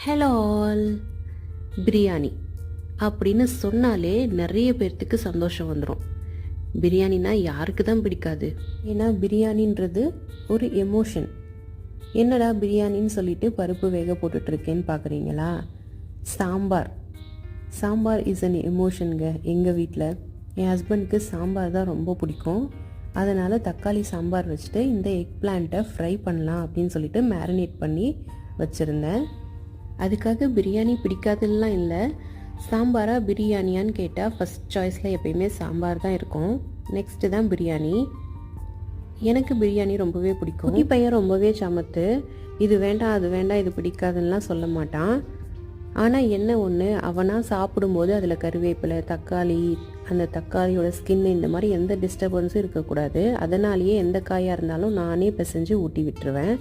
Hello all. Biryani அப்படின்னு சொன்னாலே நிறைய பேர்த்துக்கு சந்தோஷம் வந்துடும். பிரியாணினா யாருக்கு தான் பிடிக்காது? ஏன்னா பிரியாணின்றது ஒரு எமோஷன். என்னடா பிரியாணின்னு சொல்லிட்டு பருப்பு வேக போட்டுட்ருக்கேன்னு பார்க்குறீங்களா? சாம்பார் இஸ் அன் எமோஷனுங்க. எங்கள் வீட்டில் என் ஹஸ்பண்டுக்கு சாம்பார் தான் ரொம்ப பிடிக்கும். அதனால் தக்காளி சாம்பார் வச்சுட்டு இந்த எக் பிளான்ட்டை ஃப்ரை பண்ணலாம் அப்படின்னு சொல்லிட்டு மேரினேட் பண்ணி வச்சுருந்தேன். அதுக்காக பிரியாணி பிடிக்காதுலாம் இல்லை. சாம்பாரா பிரியாணியான்னு கேட்டால் ஃபஸ்ட் சாய்ஸில் எப்பயுமே சாம்பார் தான் இருக்கும். நெக்ஸ்ட்டு தான் பிரியாணி. எனக்கு பிரியாணி ரொம்பவே பிடிக்கும். குட்டி பையன் ரொம்பவே சமத்து. இது வேண்டாம் அது வேண்டாம் இது பிடிக்காதுன்னெலாம் சொல்ல மாட்டான். ஆனால் என்ன ஒன்று, அவனாக சாப்பிடும்போது அதில் கருவேப்பிலை, தக்காளி, அந்த தக்காளியோட ஸ்கின் இந்த மாதிரி எந்த டிஸ்டர்பன்ஸும் இருக்கக்கூடாது. அதனாலேயே எந்த காயாக இருந்தாலும் நானே பிசைஞ்சு ஊட்டி விட்டுருவேன்.